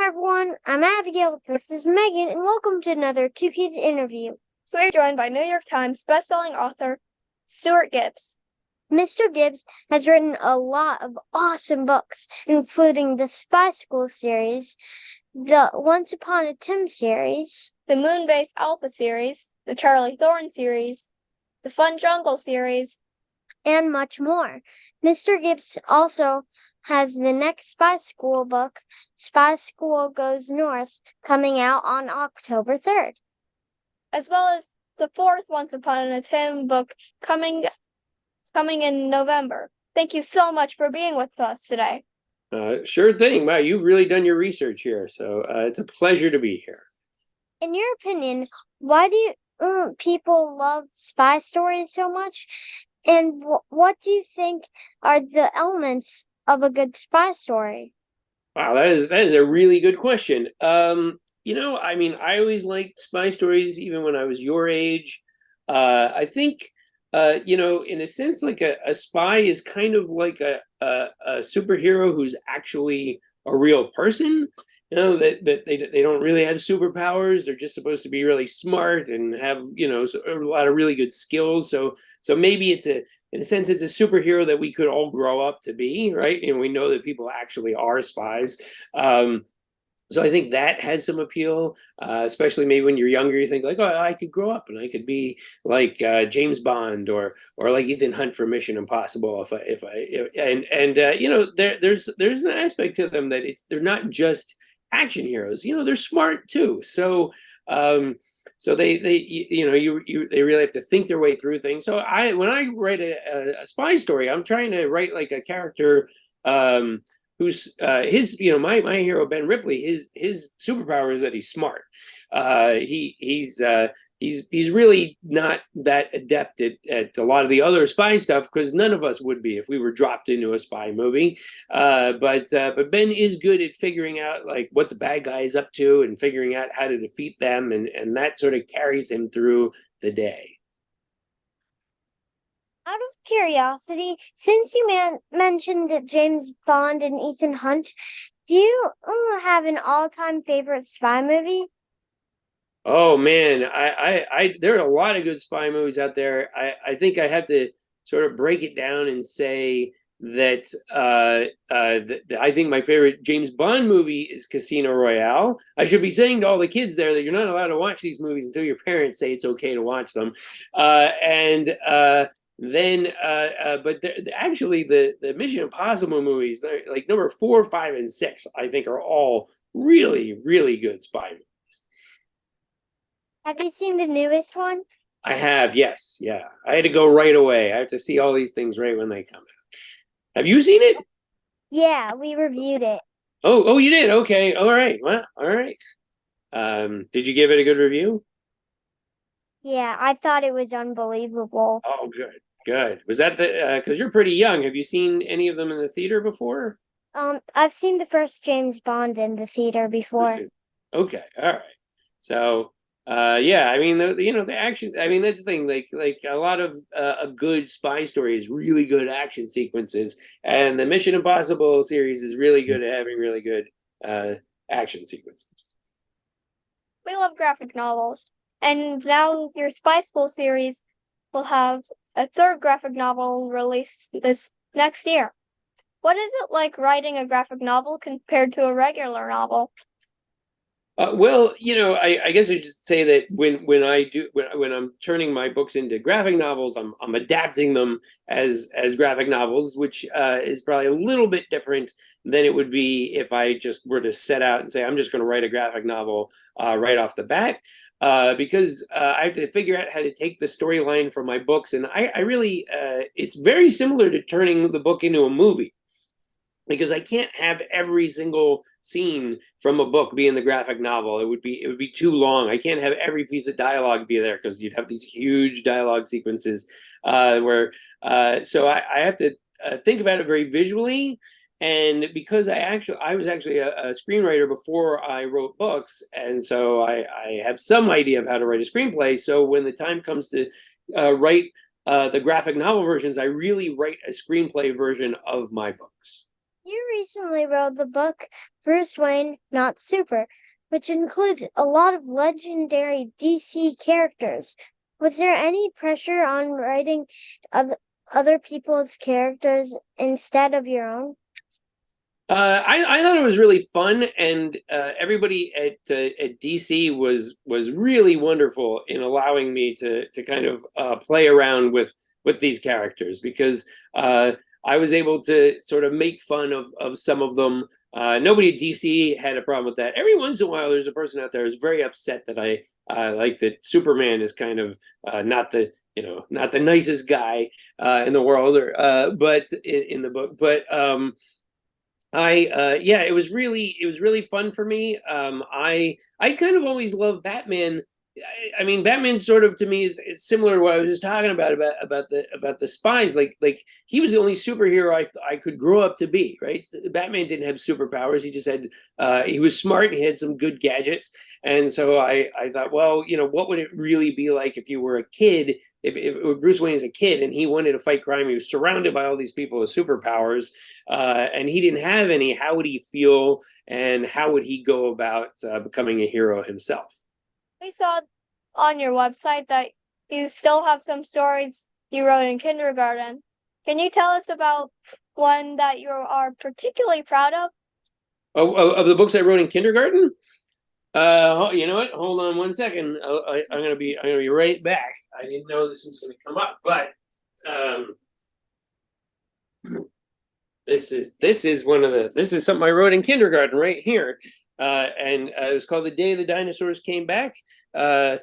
Hi everyone, I'm Abigail, this is Megan, and welcome to another Two Kids interview. We're joined by New York Times bestselling author Stuart Gibbs. Mr. Gibbs has written a lot of awesome books, including the Spy School series, the Once Upon a Time series, The Moonbase Alpha series, the Charlie Thorne series, the FunJungle series, and much more. Mr. Gibbs also has the next Spy School book, Spy School Goes North, coming out on October 3rd. as well as the fourth Once Upon a Time book coming in November. Thank you so much for being with us today. Sure thing. Wow, you've really done your research here, so it's a pleasure to be here. In your opinion, why do people love spy stories so much? And what do you think are the elements of a good spy story? Wow, that is a really good question. I mean, I always liked spy stories, even when I was your age. I think, in a sense, like a spy is kind of like a superhero who's actually a real person. That they don't really have superpowers. They're just supposed to be really smart and have a lot of really good skills. So maybe in a sense it's a superhero that we could all grow up to be, right? And we know that people actually are spies. So I think that has some appeal, especially maybe when you're younger. You think like, oh, I could grow up and I could be like James Bond or like Ethan Hunt for Mission Impossible. There's an aspect to them that they're not just action heroes. They're smart too. So they really have to think their way through things. So when I write a spy story, I'm trying to write like a character. Who's my hero Ben Ripley. His superpower is that he's smart. He's really not that adept at a lot of the other spy stuff, because none of us would be if we were dropped into a spy movie. But Ben is good at figuring out like what the bad guy is up to and figuring out how to defeat them, and that sort of carries him through the day. Out of curiosity, since you mentioned James Bond and Ethan Hunt, do you have an all-time favorite spy movie? Oh man, there are a lot of good spy movies out there. I think I have to sort of break it down and say that I think my favorite James Bond movie is Casino Royale. I should be saying to all the kids there that you're not allowed to watch these movies until your parents say it's okay to watch them. Actually, the Mission Impossible movies, like number 4, 5, and 6, I think are all really, really good spy movies. Have you seen the newest one? I have, yes, yeah. I had to go right away. I have to see all these things right when they come out. Have you seen it? Yeah, we reviewed it. Oh, you did? Okay, all right. Well, all right. Did you give it a good review? Yeah, I thought it was unbelievable. Oh, good. Was that because you're pretty young? Have you seen any of them in the theater before? I've seen the first James Bond in the theater before. Okay, all right. So, yeah, I mean, the action. I mean, that's the thing. Like a lot of a good spy story is really good action sequences, and the Mission Impossible series is really good at having really good action sequences. We love graphic novels, and now your Spy School series will have a third graphic novel released this next year. What is it like writing a graphic novel compared to a regular novel? Well, I guess I should say that when I'm turning my books into graphic novels, I'm adapting them as graphic novels, which is probably a little bit different than it would be if I just were to set out and say I'm just going to write a graphic novel right off the bat. Because I have to figure out how to take the storyline from my books, and I really it's very similar to turning the book into a movie, because I can't have every single scene from a book be in the graphic novel. It would be too long. I can't have every piece of dialogue be there, because you'd have these huge dialogue sequences so I have to think about it very visually. And because I was actually a screenwriter before I wrote books, and so I have some idea of how to write a screenplay. So when the time comes to write the graphic novel versions, I really write a screenplay version of my books. You recently wrote the book Bruce Wayne, Not Super, which includes a lot of legendary DC characters. Was there any pressure on writing other people's characters instead of your own? I thought it was really fun, and everybody at DC was really wonderful in allowing me to kind of play around with these characters, because I was able to sort of make fun of some of them. Nobody at DC had a problem with that. Every once in a while, there's a person out there who's very upset that I like that Superman is kind of not the not the nicest guy in the world, or but in the book, but. Yeah, it was really fun for me. I kind of always loved Batman. I mean, Batman sort of to me is similar to what I was just talking about the spies. Like he was the only superhero I could grow up to be. Right, Batman didn't have superpowers. He just had he was smart and he had some good gadgets. And so I thought, well, what would it really be like if you were a kid? If Bruce Wayne is a kid and he wanted to fight crime, he was surrounded by all these people with superpowers, and he didn't have any. How would he feel, and how would he go about becoming a hero himself? We saw on your website that you still have some stories you wrote in kindergarten. Can you tell us about one that you are particularly proud of? Oh, of the books I wrote in kindergarten? You know what? Hold on one second. I'm gonna be right back. I didn't know this was gonna come up, but this is something I wrote in kindergarten right here, and it was called "The Day the Dinosaurs Came Back." I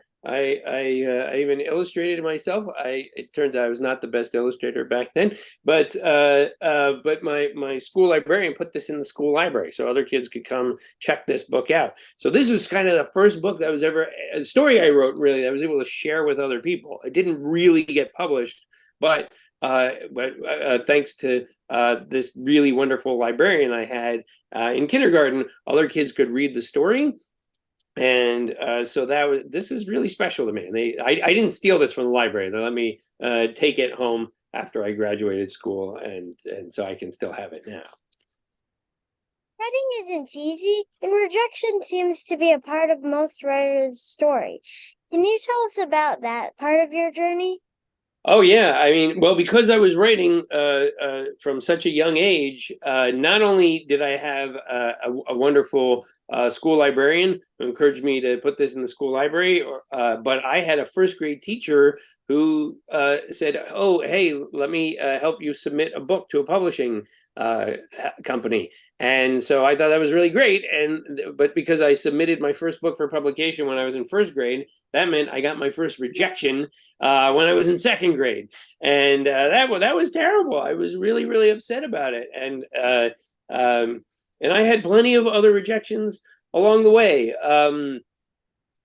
even illustrated it myself. It turns out I was not the best illustrator back then, but my school librarian put this in the school library so other kids could come check this book out. So this was kind of the first book that was ever a story I wrote, really, that I was able to share with other people. It didn't really get published, but thanks to this really wonderful librarian I had in kindergarten, other kids could read the story. And so this is really special to me. And I didn't steal this from the library. They let me take it home after I graduated school, and so I can still have it now. Writing isn't easy, and rejection seems to be a part of most writers' story. Can you tell us about that part of your journey? Oh yeah, I mean, well, because I was writing from such a young age, not only did I have a wonderful school librarian who encouraged me to put this in the school library, but I had a first grade teacher who said, "Oh, hey, let me help you submit a book to a publishing company." And so I thought that was really great. But because I submitted my first book for publication when I was in first grade, that meant I got my first rejection when I was in second grade, and that was terrible. I was really upset about it, and I had plenty of other rejections along the way.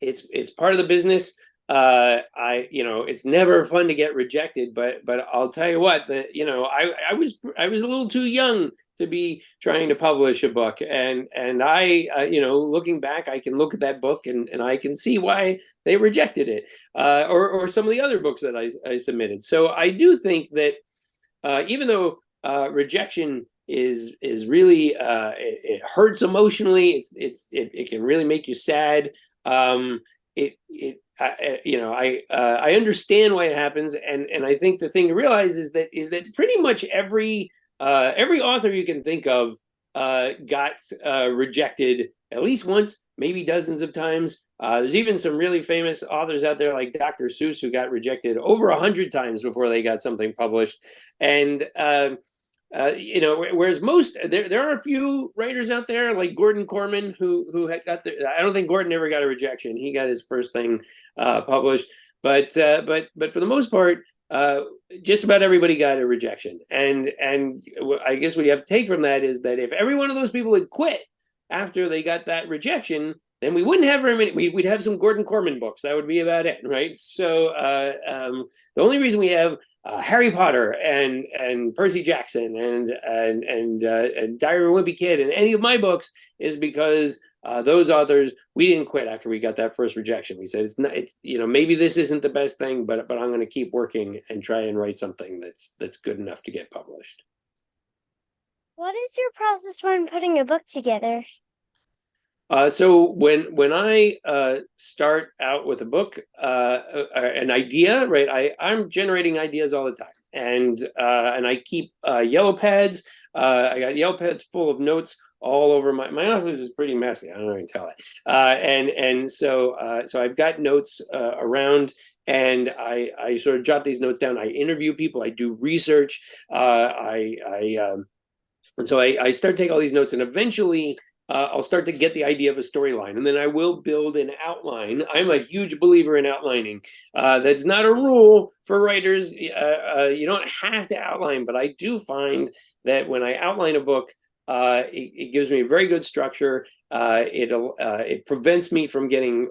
It's part of the business. It's never fun to get rejected, but I'll tell you what, I was a little too young to be trying to publish a book, and looking back, I can look at that book and I can see why they rejected it, or some of the other books that I submitted. So I do think that even though rejection is really it hurts emotionally, it can really make you sad. I understand why it happens, and I think the thing to realize is that pretty much every author you can think of got rejected at least once, maybe dozens of times. There's even some really famous authors out there like Dr. Seuss who got rejected over 100 times before they got something published. And whereas there are a few writers out there like Gordon Corman who had I don't think Gordon ever got a rejection. He got his first thing published, but for the most part, just about everybody got a rejection. And I guess what you have to take from that is that if every one of those people had quit after they got that rejection, then we wouldn't have very many. We'd have some Gordon Corman books. That would be about it, right? So the only reason we have Harry Potter and Percy Jackson and Diary of a Wimpy Kid and any of my books is because those authors, we didn't quit after we got that first rejection. We said maybe this isn't the best thing, but I'm going to keep working and try and write something that's good enough to get published. What is your process when putting a book together? So when I start out with a book, an idea, right? I'm generating ideas all the time, and I keep yellow pads. I got yellow pads full of notes all over my office is pretty messy. I don't know if you can tell it. So I've got notes around. And I sort of jot these notes down. I interview people. I do research. And so I start to take all these notes, and eventually I'll start to get the idea of a storyline, and then I will build an outline. I'm a huge believer in outlining. That's not a rule for writers. You don't have to outline, but I do find that when I outline a book, it gives me a very good structure. It prevents me from getting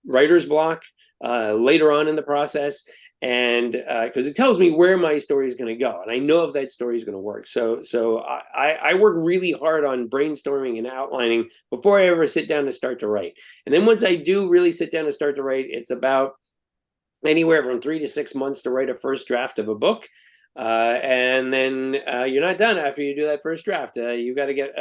writer's block later on in the process, and because it tells me where my story is going to go, and I know if that story is going to work. So I work really hard on brainstorming and outlining before I ever sit down to start to write. And then once I do really sit down to start to write, it's about anywhere from 3 to 6 months to write a first draft of a book. And then you're not done after you do that first draft. You got to get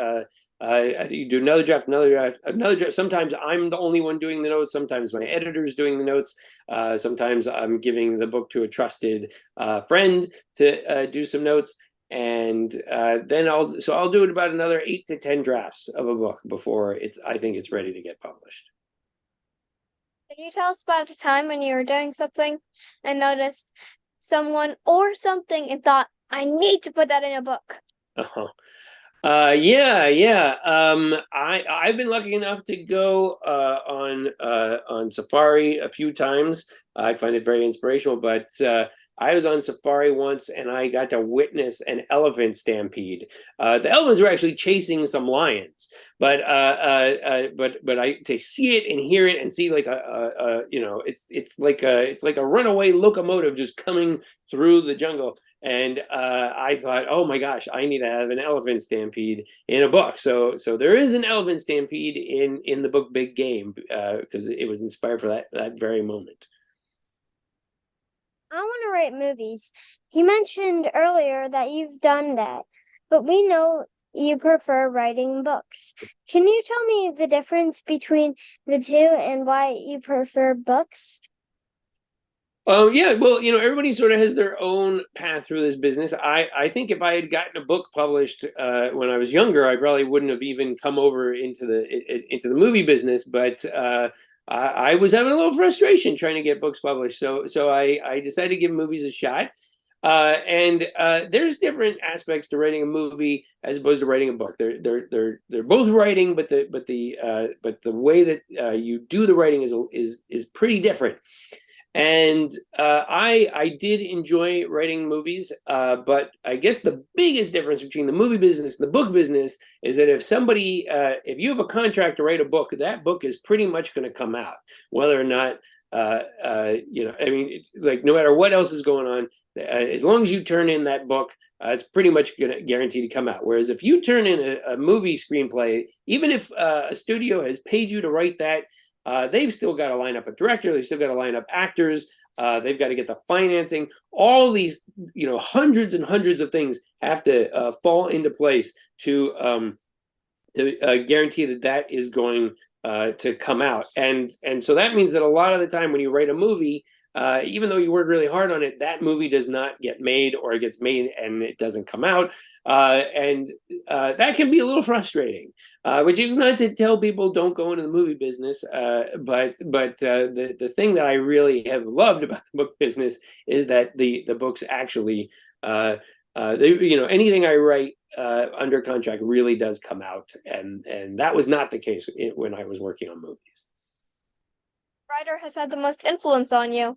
you do another draft, another draft. Sometimes I'm the only one doing the notes. Sometimes my editor's doing the notes. Sometimes I'm giving the book to a trusted friend to do some notes. And then I'll do it about another 8 to 10 drafts of a book before I think it's ready to get published. Can you tell us about a time when you were doing something and noticed someone or something and thought, I need to put that in a book? Uh-huh. Yeah. I've been lucky enough to go on safari a few times. I find it very inspirational, but I was on safari once and I got to witness an elephant stampede. The elephants were actually chasing some lions, but to see it and hear it and see like it's like a runaway locomotive just coming through the jungle. And I thought, oh my gosh, I need to have an elephant stampede in a book. So there is an elephant stampede in the book Big Game because it was inspired for that very moment. I want to write movies. You mentioned earlier that you've done that, but we know you prefer writing books. Can you tell me the difference between the two and why you prefer books? Oh yeah, well, everybody sort of has their own path through this business. I think if I had gotten a book published when I was younger, I probably wouldn't have even come over into the movie business. But I was having a little frustration trying to get books published, so I decided to give movies a shot. And there's different aspects to writing a movie as opposed to writing a book. They're both writing, but the way that you do the writing is pretty different. And I did enjoy writing movies, but I guess the biggest difference between the movie business and the book business is that if you have a contract to write a book, that book is pretty much going to come out, whether or not, I mean, like no matter what else is going on, as long as you turn in that book, it's pretty much going to guarantee to come out. Whereas if you turn in a movie screenplay, even if a studio has paid you to write that, they've still got to line up a director. They've still got to line up actors. They've got to get the financing. All these, hundreds and hundreds of things have to fall into place to guarantee that is going to come out. And so that means that a lot of the time when you write a movie, even though you work really hard on it, that movie does not get made, or it gets made and it doesn't come out. And that can be a little frustrating, which is not to tell people don't go into the movie business. But the thing that I really have loved about the book business is that the books actually, anything I write under contract really does come out. And that was not the case when I was working on movies. Writer has had the most influence on you?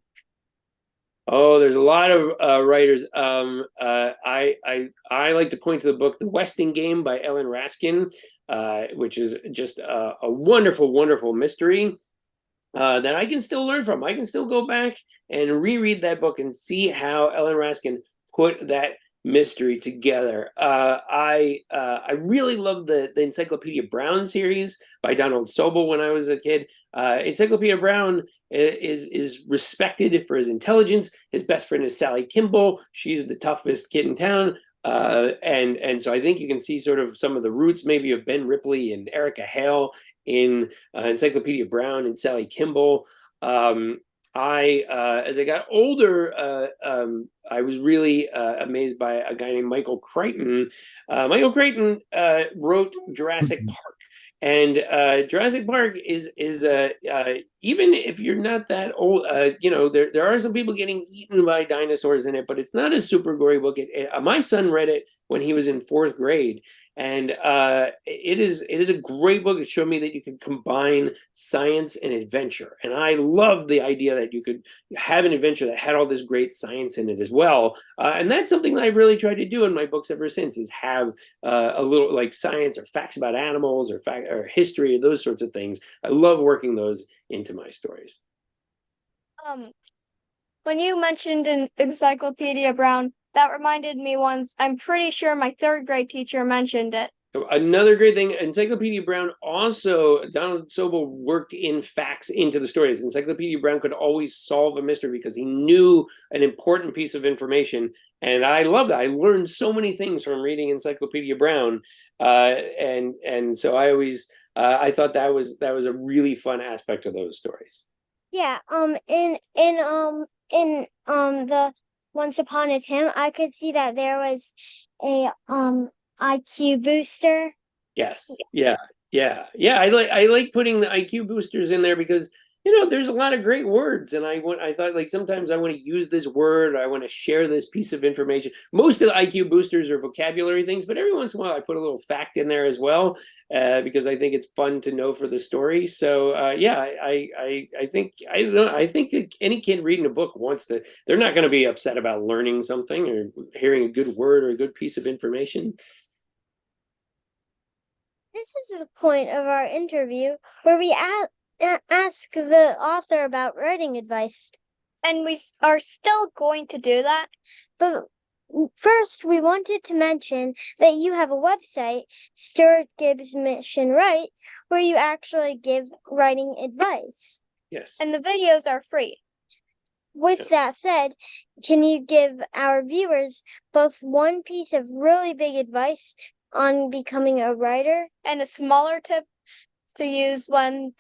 Oh, there's a lot of writers. I like to point to the book "The Westing Game" by Ellen Raskin, which is just a wonderful, wonderful mystery that I can still learn from. I can still go back and reread that book and see how Ellen Raskin put that mystery together. I really loved the Encyclopedia Brown series by Donald Sobel when I was a kid. Encyclopedia Brown is respected for his intelligence. His best friend is Sally Kimball. She's the toughest kid in town. And so I think you can see sort of some of the roots maybe of Ben Ripley and Erica Hale in Encyclopedia Brown and Sally Kimball. As I got older, I was really amazed by a guy named Michael Crichton. Michael Crichton wrote Jurassic Park. And Jurassic Park is even if you're not that old, there are some people getting eaten by dinosaurs in it, but it's not a super gory book. My son read it when he was in fourth grade, and it is a great book. It showed me that you can combine science and adventure, and I love the idea that you could have an adventure that had all this great science in it as well. And that's something that I've really tried to do in my books ever since, is have a little like science or facts about animals or history, those sorts of things. I love working those into my stories. When you mentioned Encyclopedia Brown, that reminded me once, I'm pretty sure my third grade teacher mentioned it. So another great thing, Encyclopedia Brown also, Donald Sobel worked in facts into the stories. Encyclopedia Brown could always solve a mystery because he knew an important piece of information. And I love that. I learned so many things from reading Encyclopedia Brown. And so I always, I thought that was a really fun aspect of those stories. Yeah, in the Once Upon a Time, I could see that there was a IQ booster. Yes. Yeah. I like putting the IQ boosters in there because there's a lot of great words, and I thought like sometimes I want to use this word, I want to share this piece of information. Most of the IQ boosters are vocabulary things, but every once in a while I put a little fact in there as well, because I think it's fun to know for the story. So I think that any kid reading a book wants to. They're not going to be upset about learning something or hearing a good word or a good piece of information. This is the point of our interview where we ask the author about writing advice. And we are still going to do that. But first, we wanted to mention that you have a website, Stuart Gibbs Mission Write, where you actually give writing advice. Yes. And the videos are free. With that said, can you give our viewers both one piece of really big advice on becoming a writer and a smaller tip to use when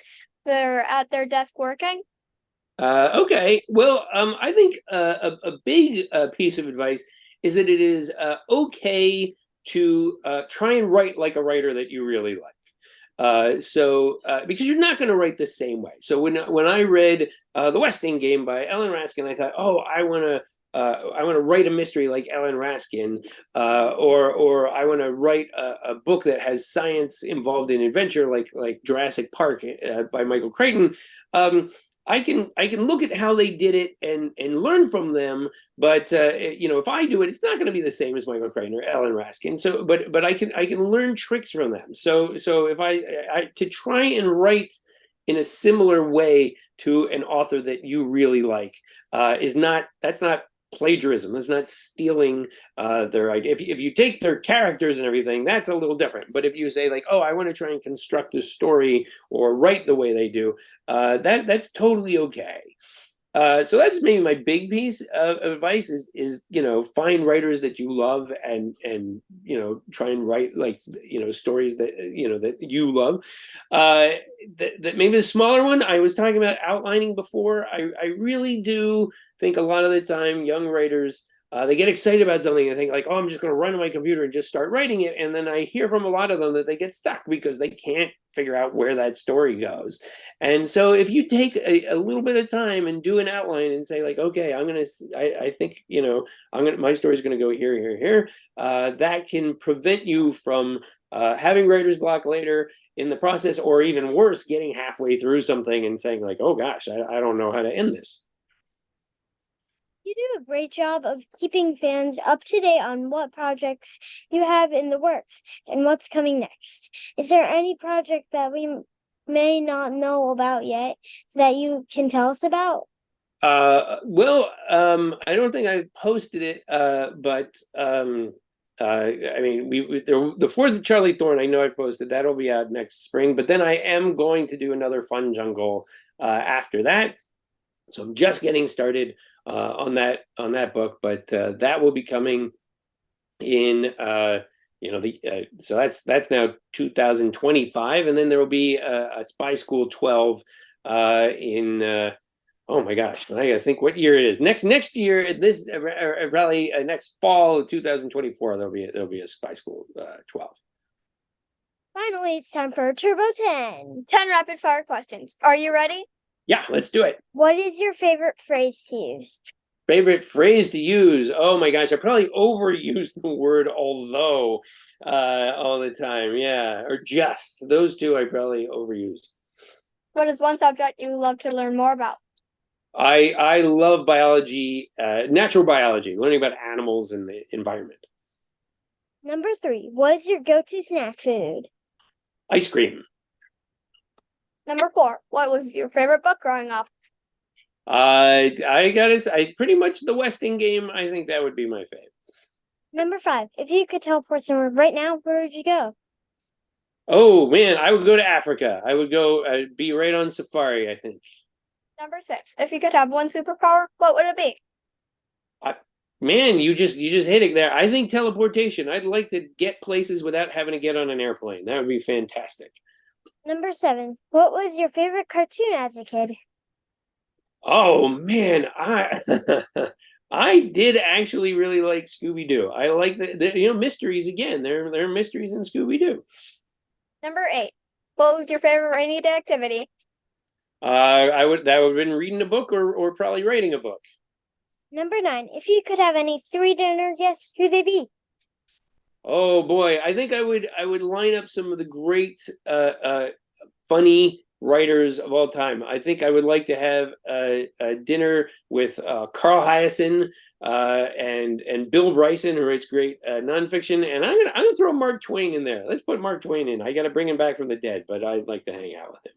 they're at their desk working? Okay. Well, I think a big piece of advice is that it is okay to try and write like a writer that you really like. Because you're not going to write the same way. So when I read The West End Game by Ellen Raskin, I thought, oh, I want to write a mystery like Ellen Raskin, or I want to write a book that has science involved in adventure, like Jurassic Park by Michael Crichton. I can look at how they did it and learn from them, but if I do it, it's not going to be the same as Michael Crichton or Ellen Raskin. So, but I can learn tricks from them. So if I to try and write in a similar way to an author that you really like that's not plagiarism. That's not stealing their idea. If you take their characters and everything, that's a little different. But if you say like, oh, I want to try and construct a story or write the way they do, that's totally okay. So that's maybe my big piece of advice is find writers that you love and try and write like stories that that you love. That maybe the smaller one I was talking about outlining before. I really do think a lot of the time young writers they get excited about something and think like, oh, I'm just going to run to my computer and just start writing it. And then I hear from a lot of them that they get stuck because they can't figure out where that story goes. And so if you take a little bit of time and do an outline and say like, okay, I think, my story's going to go here, here, here, that can prevent you from having writer's block later in the process, or even worse, getting halfway through something and saying like, oh gosh, I don't know how to end this. You do a great job of keeping fans up to date on what projects you have in the works and what's coming next. Is there any project that we may not know about yet that you can tell us about? I don't think I've posted it, but I mean, the Fourth of Charlie Thorne, I know I've posted. That'll be out next spring, but then I am going to do another FunJungle after that. So I'm just getting started on that book, but that will be coming in so that's now 2025, and then there will be a Spy School 12 in oh my gosh, I gotta think what year it is. Next year at this rally, next fall of 2024, there'll be a Spy School 12. Finally, it's time for Turbo 10. 10 rapid fire questions. Are you ready? Yeah, let's do it. What is your favorite phrase to use? Favorite phrase to use? Oh my gosh, I probably overuse the word although all the time. Yeah, or just. Those two I probably overuse. What is one subject you love to learn more about? I love biology, natural biology, learning about animals and the environment. Number 3, what is your go-to snack food? Ice cream. Number 4, what was your favorite book growing up? I gotta say, I pretty much The Westing Game. I think that would be my fave. Number 5, if you could teleport somewhere right now, where would you go? Oh man, I would go to Africa. I would go be right on safari, I think. Number 6, if you could have one superpower, what would it be? Man, you just hit it there. I think teleportation. I'd like to get places without having to get on an airplane. That would be fantastic. Number 7, what was your favorite cartoon as a kid? Oh man, I did actually really like Scooby-Doo. I like the mysteries again. There are mysteries in Scooby-Doo. Number 8, what was your favorite rainy day activity? That would have been reading a book or probably writing a book. Number 9, if you could have any 3 dinner guests, who'd they be? Oh boy, I think I would line up some of the great funny writers of all time. I think I would like to have a dinner with Carl Hyacin and Bill Bryson, who writes great nonfiction, and I'm gonna throw Mark Twain in there. Let's put Mark Twain in. I got to bring him back from the dead, but I'd like to hang out with him.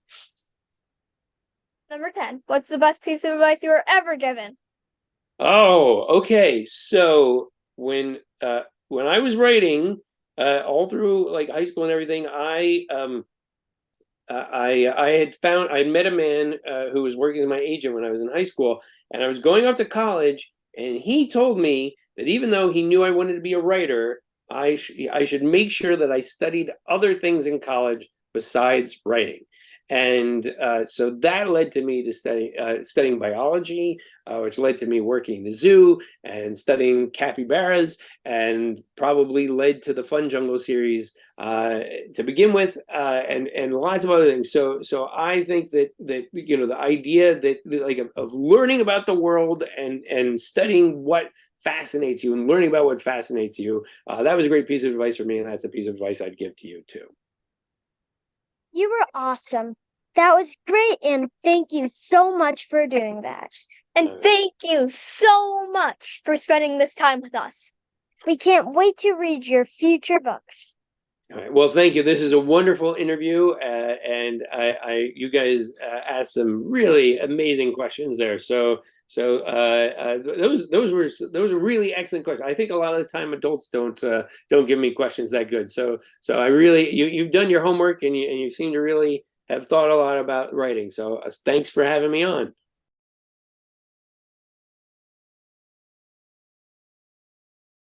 Number 10, what's the best piece of advice you were ever given? Oh, okay. So when I was writing all through like high school and everything, I had met a man who was working as my agent when I was in high school, and I was going off to college, and he told me that even though he knew I wanted to be a writer, I should make sure that I studied other things in college besides writing. And so that led to me to studying biology, which led to me working in the zoo and studying capybaras, and probably led to the FunJungle series to begin with, and lots of other things. So I think that the idea that like of learning about the world and studying what fascinates you and learning about what fascinates you, that was a great piece of advice for me, and that's a piece of advice I'd give to you too. You were awesome. That was great, and thank you so much for doing that. And thank you so much for spending this time with us. We can't wait to read your future books. All right. Well, thank you. This is a wonderful interview, and you guys asked some really amazing questions there. So those were really excellent questions. I think a lot of the time adults don't give me questions that good. So I really you've done your homework, and you seem to really have thought a lot about writing. So thanks for having me on.